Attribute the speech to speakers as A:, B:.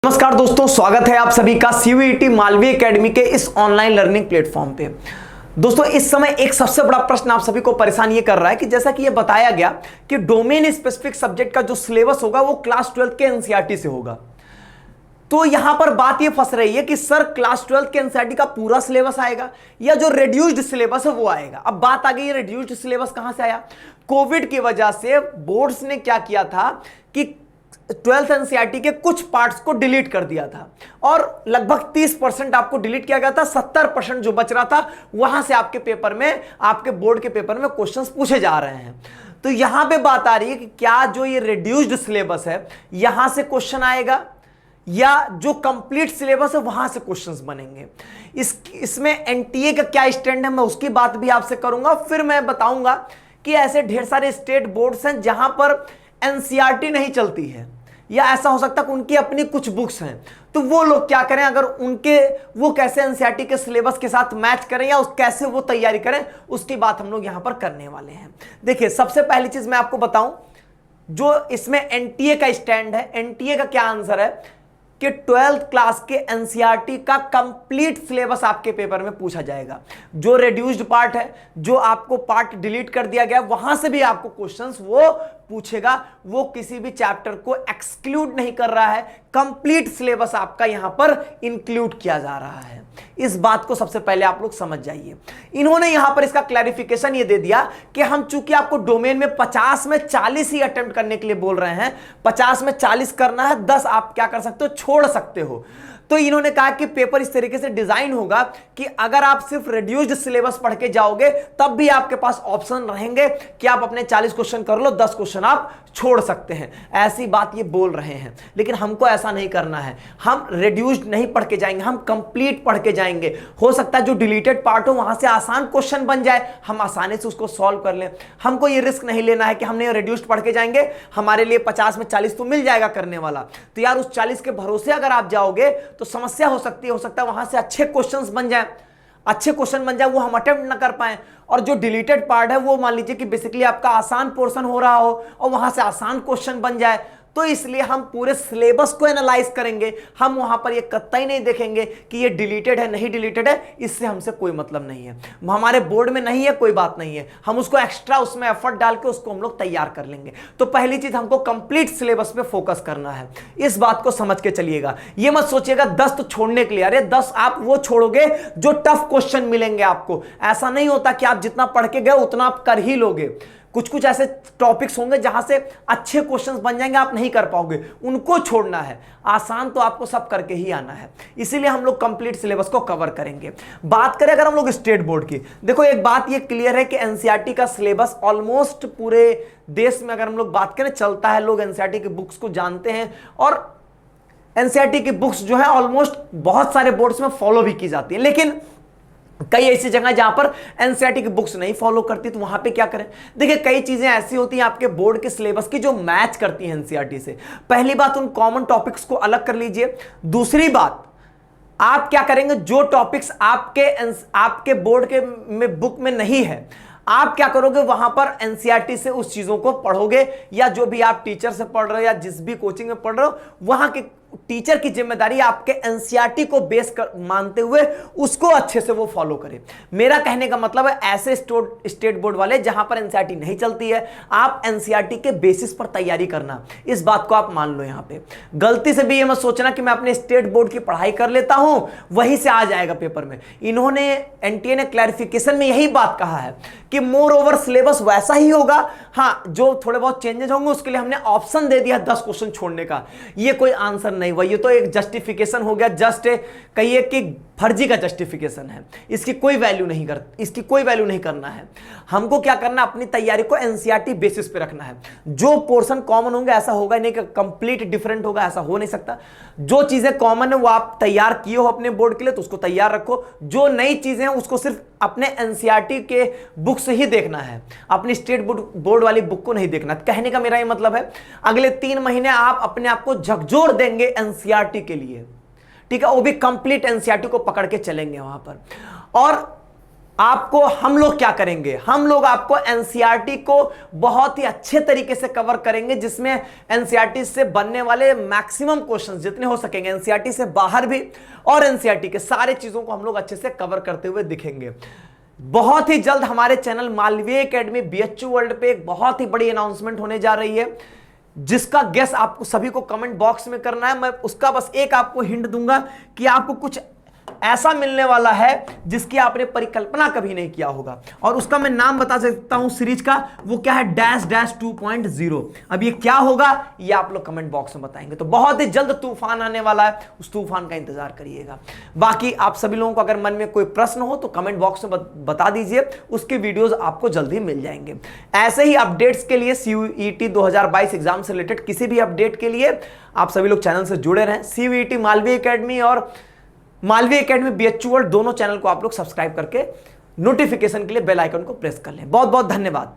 A: नमस्कार दोस्तों, स्वागत है आप सभी का सीयूईटी मालवी एकेडमी के इस ऑनलाइन लर्निंग प्लेटफॉर्म पे। दोस्तों, इस समय एक सबसे बड़ा प्रश्न आप सभी को परेशान ये कर रहा है कि जैसा कि ये बताया गया कि डोमेन स्पेसिफिक सब्जेक्ट का जो सिलेबस होगा वो क्लास 12 के एनसीईआरटी से होगा। तो यहां पर बात ये फंस रही है कि सर क्लास 12 के एनसीईआरटी का पूरा सिलेबस आएगा या जो रिड्यूस्ड सिलेबस है वो आएगा। अब बात आ गई है रिड्यूस्ड सिलेबस कहां से आया। कोविड की वजह से बोर्ड्स ने क्या किया था कि 12th एनसीईआरटी के कुछ पार्ट्स को डिलीट कर दिया था और लगभग 30% आपको डिलीट किया गया था। 70% जो बच रहा था वहां से आपके पेपर में, आपके बोर्ड के पेपर में क्वेश्चंस पूछे जा रहे हैं। तो यहां पे बात आ रही है कि क्या जो ये रिड्यूस्ड सिलेबस है यहां से क्वेश्चन आएगा या जो कंप्लीट सिलेबस है वहां से क्वेश्चंस बनेंगे। इसमें एनटीए का क्या स्टैंड है मैं उसकी बात भी आपसे करूंगा। फिर मैं बताऊंगा कि ऐसे ढेर सारे स्टेट बोर्ड्स हैं जहां पर एनसीईआरटी नहीं चलती है या ऐसा हो सकता है कि उनकी अपनी कुछ बुक्स हैं, तो वो लोग क्या करें, अगर उनके वो कैसे एनसीईआरटी के सिलेबस के साथ मैच करें या कैसे वो तैयारी करें, उसकी बात हम लोग यहां पर करने वाले हैं। देखिए, सबसे पहली चीज मैं आपको बताऊं जो इसमें एनटीए का स्टैंड है। एनटीए का क्या आंसर है कि 12th क्लास के एनसीईआरटी का कंप्लीट सिलेबस आपके पेपर में पूछा जाएगा। जो रिड्यूस्ड पार्ट है, जो आपको पार्ट डिलीट कर दिया गया, वहां से भी आपको क्वेश्चंस वो पूछेगा। वो किसी भी चैप्टर को एक्सक्लूड नहीं कर रहा है, कंप्लीट सिलेबस आपका यहां पर इंक्लूड किया जा रहा है। इस बात को सबसे पहले आप लोग समझ जाइए। इन्होंने यहां पर इसका क्लैरिफिकेशन ये दे दिया कि हम चूंकि आपको डोमेन में 50 में 40 ही अटेम्प्ट करने के लिए बोल रहे हैं, 50 में 40 करना है, 10 आप क्या कर सकते हो, छोड़ सकते हो। तो इन्होंने कहा कि पेपर इस तरीके से डिजाइन होगा कि अगर आप सिर्फ रिड्यूस्ड सिलेबस पढ़ के जाओगे तब भी आपके पास ऑप्शन रहेंगे कि आप अपने 40 क्वेश्चन कर लो, 10 क्वेश्चन आप छोड़ सकते हैं। ऐसी बात ये बोल रहे हैं, लेकिन हमको ऐसा नहीं करना है। हम रिड्यूस्ड नहीं पढ़ के जाएंगे, हम कंप्लीट पढ़ के जाएंगे। हो सकता है जो डिलीटेड पार्ट हो वहां से आसान क्वेश्चन बन जाए, हम आसानी से उसको सॉल्व कर लें। हमको ये रिस्क नहीं लेना है कि हमने रिड्यूस्ड पढ़ के जाएंगे, हमारे लिए 50 में 40 तो मिल जाएगा करने वाला। तो यार, उस 40 के भरोसे अगर आप जाओगे तो समस्या हो सकती है। हो सकता है वहां से अच्छे क्वेश्चंस बन जाए, वो हम अटेम्प्ट ना कर पाए। और जो डिलीटेड पार्ट है वो मान लीजिए कि बेसिकली आपका आसान पोर्शन हो रहा हो और वहां से आसान क्वेश्चन बन जाए। तो इसलिए हम पूरे सिलेबस को एनालाइज करेंगे। हम वहां पर ये कतई नहीं देखेंगे कि ये डिलीटेड है, नहीं डिलीटेड है, इससे हमसे कोई मतलब नहीं है। हमारे बोर्ड में नहीं है, कोई बात नहीं है, हम उसको एक्स्ट्रा उसमें एफर्ट डाल के उसको हम लोग तैयार कर लेंगे। तो पहली चीज, हमको कंप्लीट सिलेबस पे फोकस करना है। इस बात को समझ के चलिएगा। ये मत सोचिएगा 10 तो छोड़ने के लिए। अरे 10 आप वो छोड़ोगे जो टफ क्वेश्चन मिलेंगे आपको। ऐसा नहीं होता कि आप जितना पढ़ के गए उतना आप कर ही लोगे। कुछ ऐसे टॉपिक्स होंगे जहां से अच्छे क्वेश्चंस बन जाएंगे, आप नहीं कर पाओगे, उनको छोड़ना है। आसान तो आपको सब करके ही आना है। इसीलिए हम लोग कंप्लीट सिलेबस को कवर करेंगे। बात करें अगर हम लोग स्टेट बोर्ड की, देखो एक बात ये क्लियर है कि एनसीईआरटी का सिलेबस ऑलमोस्ट पूरे देश में अगर हम लोग बात करें चलता है। लोग एनसीईआरटी की बुक्स को जानते हैं और एनसीईआरटी की बुक्स जो है ऑलमोस्ट बहुत सारे बोर्ड्स में फॉलो भी की जाती है। लेकिन कई ऐसी जगह जहां पर एनसीईआरटी की बुक्स नहीं फॉलो करती, तो वहां पे क्या करें। देखिए, कई चीजें ऐसी होती हैं आपके बोर्ड के सिलेबस की जो मैच करती हैं एनसीईआरटी से। पहली बात, उन कॉमन टॉपिक्स को अलग कर लीजिए। दूसरी बात, आप क्या करेंगे, जो टॉपिक्स आपके बोर्ड के में बुक में नहीं है, आप क्या करोगे, वहां पर एनसीईआरटी से उस चीजों को पढ़ोगे, या जो भी आप टीचर से पढ़ रहे हो या जिस भी कोचिंग में पढ़ रहे हो, वहां के टीचर की जिम्मेदारी आपके एनसीईआरटी को बेस कर मानते हुए उसको अच्छे से वो फॉलो करे। मेरा कहने का मतलब है ऐसे स्टेट बोर्ड वाले जहां पर एनसीईआरटी नहीं चलती है, आप एनसीईआरटी के बेसिस पर तैयारी करना। इस बात को आप मान लो। यहां पे गलती से भी ये मत सोचना कि मैं अपने स्टेट बोर्ड की पढ़ाई कर लेता हूं वहीं से आ जाएगा पेपर में। इन्होंने, एनटीए ने क्लैरिफिकेशन में यही बात कहा है कि मोर ओवर सिलेबस वैसा ही होगा। हाँ, जो थोड़े बहुत चेंजेस होंगे उसके लिए हमने ऑप्शन दे दिया 10 क्वेश्चन छोड़ने का। ये कोई आंसर नहीं हुआ, ये तो एक जस्टिफिकेशन हो गया। जस्ट कहिए कि फर्जी का जस्टिफिकेशन है। इसकी कोई वैल्यू नहीं करना है। हमको क्या करना है, अपनी तैयारी को एनसीईआरटी बेसिस पे रखना है। जो पोर्शन कॉमन होंगे ऐसा होगा नहीं कि कंप्लीट डिफरेंट होगा, ऐसा हो नहीं सकता। जो चीजें कॉमन है वो आप तैयार किए हो अपने बोर्ड के लिए तो उसको तैयार रखो। जो नई चीजें हैं उसको सिर्फ अपने एनसीईआरटी के बुक से ही देखना है, अपनी स्टेट बोर्ड वाली बुक को नहीं देखना। कहने का मेरा ये मतलब है, अगले 3 महीने आप अपने आप को झकझोर देंगे एनसीईआरटी के लिए, ठीक है। वो भी कंप्लीट एनसीईआरटी को पकड़ के चलेंगे वहां पर। और आपको हम लोग क्या करेंगे, हम लोग आपको एनसीईआरटी को बहुत ही अच्छे तरीके से कवर करेंगे, जिसमें एनसीईआरटी से बनने वाले मैक्सिमम क्वेश्चंस जितने हो सकेंगे, एनसीईआरटी से बाहर भी और एनसीईआरटी के सारे चीजों को हम लोग अच्छे से कवर करते हुए दिखेंगे। बहुत ही जल्द हमारे channel Malviya academy BHU world पे एक बहुत ही बड़ी अनाउंसमेंट होने जा रही है, जिसका गेस आपको सभी को कमेंट बॉक्स में करना है। मैं उसका बस एक आपको हिंट दूंगा कि आपको कुछ ऐसा मिलने वाला है जिसकी आपने परिकल्पना कभी नहीं किया होगा, और उसका मैं नाम बता सकता हूं सीरीज का, वो क्या है, डैश डैश 2.0। अब ये क्या होगा ये आप लोग कमेंट बॉक्स में बताएंगे। तो बहुत ही जल्द तूफान आने वाला है, उस तूफान का इंतजार करिएगा। बाकी आप सभी लोगों को अगर मन में कोई प्रश्न हो तो कमेंट बॉक्स में बता दीजिए, उसके वीडियोज आपको जल्दी मिल जाएंगे। ऐसे ही अपडेट्स के लिए, सीयूईटी 2022 एग्जाम से रिलेटेड किसी भी अपडेट के लिए आप सभी लोग चैनल से जुड़े रहें। सीयूईटी मालवीय एकेडमी और मालवीय एकेडमी बीएचयू वर्ल्ड दोनों चैनल को आप लोग सब्सक्राइब करके नोटिफिकेशन के लिए बेल आइकन को प्रेस कर लें। बहुत बहुत धन्यवाद।